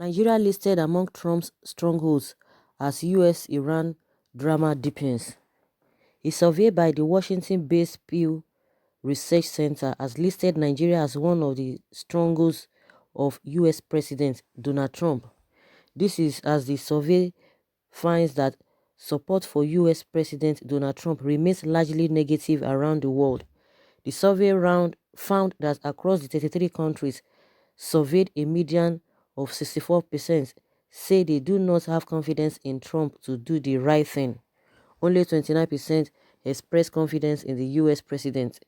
Nigeria listed among Trump's strongholds as US-Iran drama deepens. A survey by the Washington-based Pew Research Center has listed Nigeria as one of the strongholds of US President Donald Trump. This is as the survey finds that support for US President Donald Trump remains largely negative around the world. The survey round found that across the 33 countries surveyed, a median of 64% say they do not have confidence in Trump to do the right thing. Only 29% expressed confidence in the US president.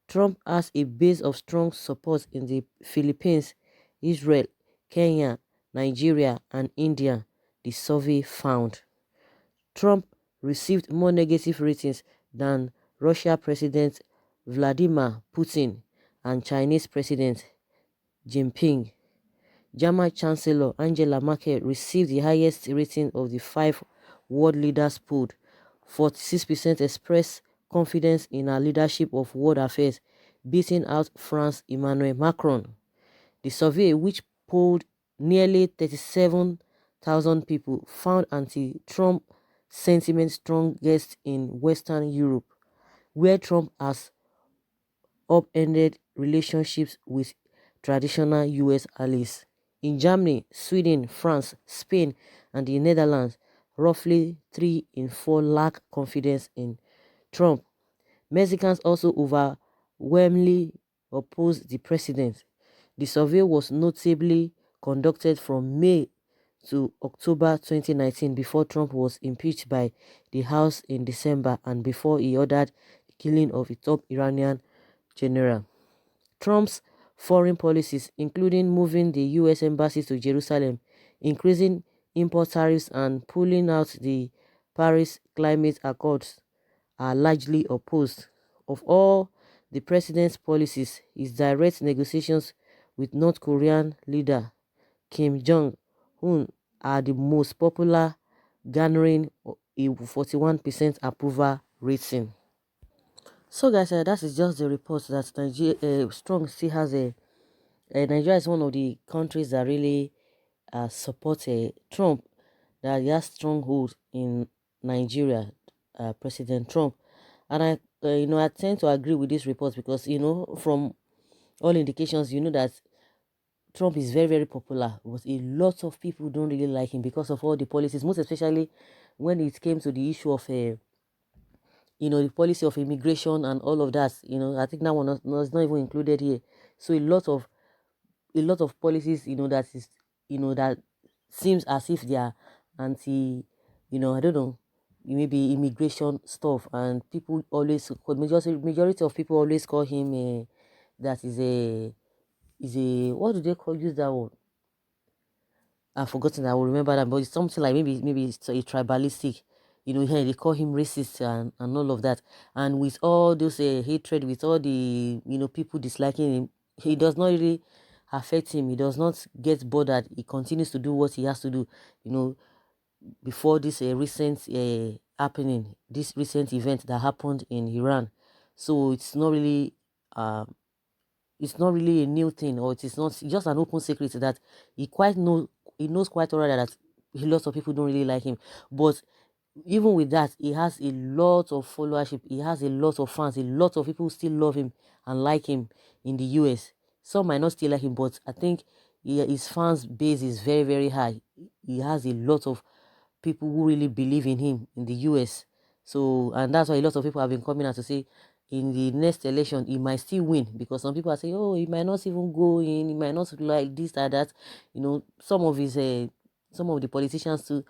Trump has a base of strong support in the Philippines, Israel, Kenya, Nigeria, and India, the survey found. Trump received more negative ratings than Russia President Vladimir Putin and Chinese President Xi Jinping. German Chancellor Angela Merkel received the highest rating of the 5 world leaders polled. 46% expressed confidence in her leadership of world affairs, beating out France's Emmanuel Macron. The survey, which polled nearly 37,000 people, found anti-Trump sentiment strongest in Western Europe, where Trump has upended relationships with traditional US allies. In Germany, Sweden, France, Spain, and the Netherlands, roughly 3 in 4 lack confidence in Trump. Mexicans also overwhelmingly oppose the president. The survey was notably conducted from May to October 2019, before Trump was impeached by the House in December and before he ordered the killing of a top Iranian general. Trump's foreign policies, including moving the U.S. embassy to Jerusalem, increasing import tariffs, and pulling out the Paris Climate Accords, are largely opposed. Of all the president's policies, his direct negotiations with North Korean leader Kim Jong-un are the most popular, garnering a 41% approval rating. So guys, that is just the report that Nigeria, Strong still has Nigeria is one of the countries that really support Trump, that he has stronghold in Nigeria, President Trump. And I tend to agree with this report because, from all indications, that Trump is very, very popular, but a lot of people don't really like him because of all the policies, most especially when it came to the issue of the policy of immigration and all of that. I think that one was not even included here. So a lot of policies, that seems as if they are anti, I don't know, maybe immigration stuff, and people always, majority of people always call him that is a what do they use that one? I've forgotten. I will remember that, but it's something like maybe it's a tribalistic. Here they call him racist and all of that. And with all those hatred, with all the people disliking him, he does not really affect him. He does not get bothered. He continues to do what he has to do. Before this recent happening, this recent event that happened in Iran. So it's not really a new thing, or it is not just an open secret that he knows quite already that a lot of people don't really like him. But even with that, he has a lot of followership, he has a lot of fans, a lot of people still love him and like him in the US. Some might not still like him, but I think his fans base is very, very high. He has a lot of people who really believe in him in the US. So, and that's why a lot of people have been coming out to say in the next election he might still win, because some people are saying, oh, he might not even go in, he might not like this or that. Some of the politicians too,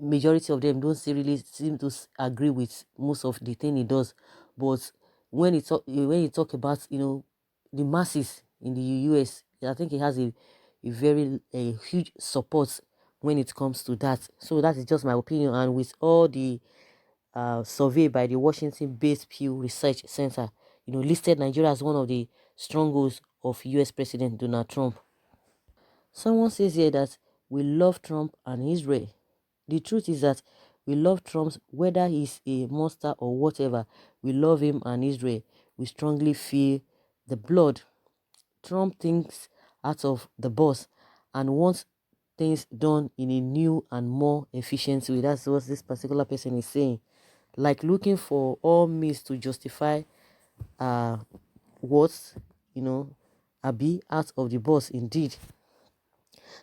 majority of them don't really seem to agree with most of the thing he does. But when you talk about the masses in the US, I think he has a very huge support when it comes to that. So that is just my opinion. And with all the survey by the Washington-based Pew Research Center, listed Nigeria as one of the strongholds of US President Donald Trump. Someone says here that we love Trump and Israel. The truth is that we love Trump whether he's a monster or whatever. We love him and Israel. We strongly feel the blood. Trump thinks out of the box and wants things done in a new and more efficient way. That's what this particular person is saying. Like looking for all means to justify what, be out of the box indeed.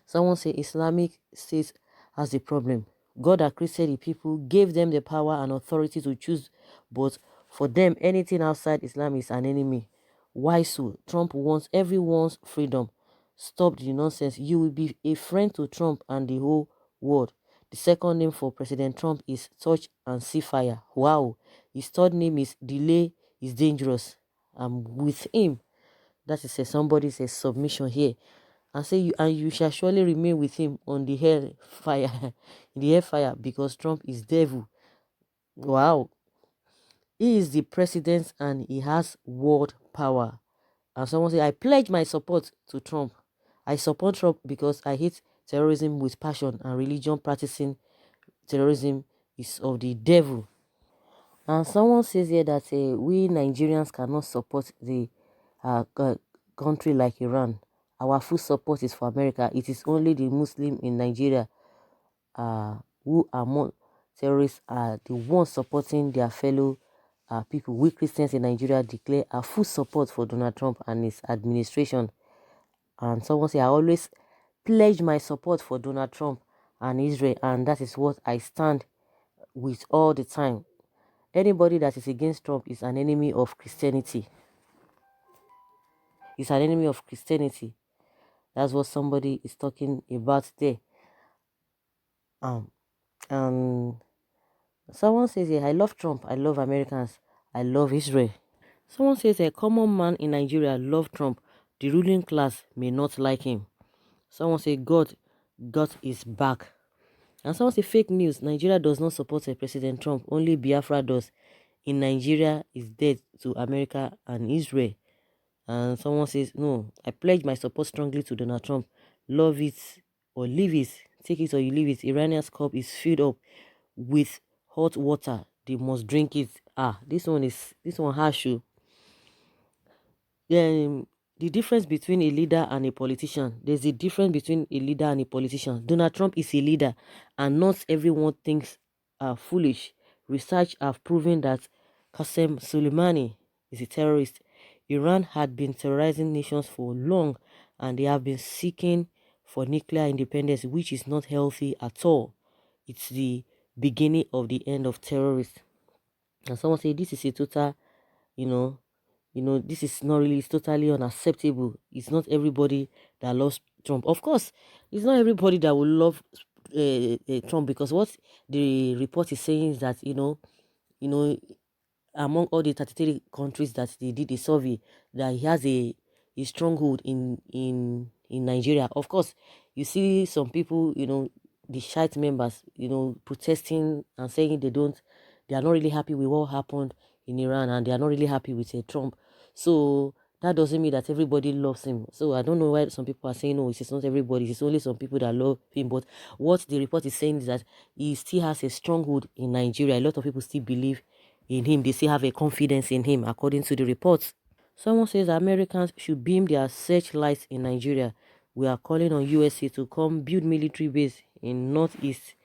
Someone say Islamic State has a problem. God that created the people gave them the power and authority to choose, but for them, anything outside Islam is an enemy. Why so? Trump wants everyone's freedom. Stop the nonsense. You will be a friend to Trump and the whole world. The second name for President Trump is Touch and See Fire. Wow. His third name is Delay is Dangerous. I'm with him. That is somebody's submission here. And say you shall surely remain with him on the hell fire, in the hellfire, because Trump is devil. Wow. He is the president and he has world power. And someone say, I pledge my support to Trump. I support Trump because I hate terrorism with passion, and religion practicing terrorism is of the devil. And someone says here that we Nigerians cannot support the country like Iran. Our full support is for America. It is only the Muslim in Nigeria who among terrorists are the ones supporting their fellow people. We Christians in Nigeria declare our full support for Donald Trump and his administration. And someone say, I always pledge my support for Donald Trump and Israel, and that is what I stand with all the time. Anybody that is against Trump is an enemy of Christianity. Is an enemy of Christianity. That's what somebody is talking about there. And someone says, yeah, I love Trump, I love Americans, I love Israel. Someone says a common man in Nigeria love Trump. The ruling class may not like him. Someone say God got his back. And someone say fake news. Nigeria does not support President Trump. Only Biafra does. In Nigeria is dead to America and Israel. And someone says, no, I pledge my support strongly to Donald Trump. Love it or leave it. Take it or you leave it. Iranian's cup is filled up with hot water. They must drink it. This one harsh. The difference between a leader and a politician. There's a difference between a leader and a politician. Donald Trump is a leader, and not everyone thinks are foolish. Research have proven that Qasem Soleimani is a terrorist. Iran had been terrorizing nations for long, and they have been seeking for nuclear independence, which is not healthy at all. It's the beginning of the end of terrorists. And someone say this is a total, this is not really, it's totally unacceptable. It's not everybody that loves Trump. Of course, it's not everybody that will love Trump, because what the report is saying is that, among all the 33 countries that they did a survey, that he has a stronghold in Nigeria. Of course, you see some people, the Shite members, protesting and saying they are not really happy with what happened in Iran, and they are not really happy with Trump. So that doesn't mean that everybody loves him. So I don't know why some people are saying, no, it's not everybody, it's only some people that love him. But what the report is saying is that he still has a stronghold in Nigeria. A lot of people still believe in him. They still have a confidence in him, according to the reports. Someone says Americans should beam their searchlights in Nigeria. We are calling on USA to come build military base in Northeast.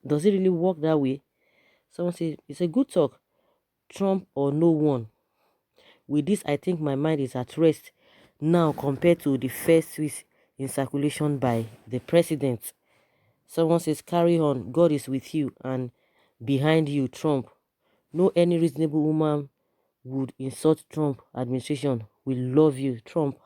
Does it really work that way? Someone says it's a good talk. Trump or no one. With this, I think my mind is at rest now compared to the first tweets in circulation by the president. Someone says, carry on, God is with you and behind you, Trump. No any reasonable woman would insult Trump administration. We love you, Trump.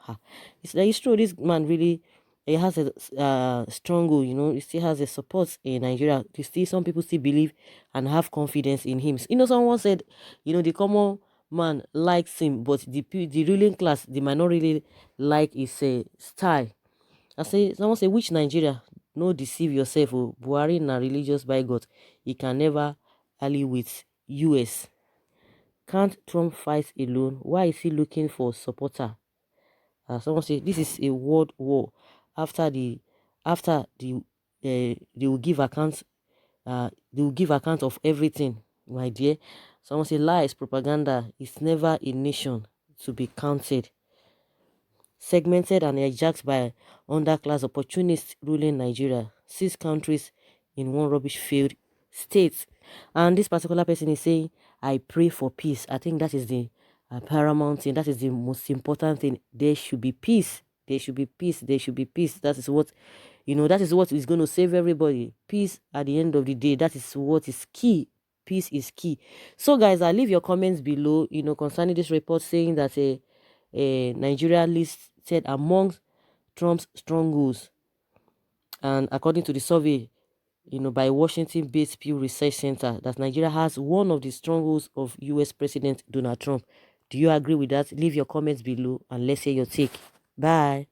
It's true, this man really, he has a stronghold, he still has a support in Nigeria. Some people still believe and have confidence in him. Someone said, the common man likes him, but the ruling class, they might not really like his style. Someone say, which Nigeria? No deceive yourself. Buhari na religious bigot. He can never ally with US. Can't Trump fight alone? Why is he looking for supporter? Someone say this is a world war. After the they will give account. They will give account of everything, my dear. Someone say lies, propaganda is never a nation to be counted. segmented and hijacked by underclass opportunists ruling Nigeria. 6 countries in one rubbish-filled state. And this particular person is saying, I pray for peace. I think that is the paramount thing. That is the most important thing. There should be peace. There should be peace. There should be peace. That is what, that is what is going to save everybody. Peace at the end of the day. That is what is key. Peace is key. So, guys, I'll leave your comments below, concerning this report saying that Nigeria listed among Trump's strongholds. And according to the survey, by Washington-based Pew Research Center, that Nigeria has one of the strongholds of U.S. President Donald Trump. Do you agree with that? Leave your comments below and let's hear your take. Bye.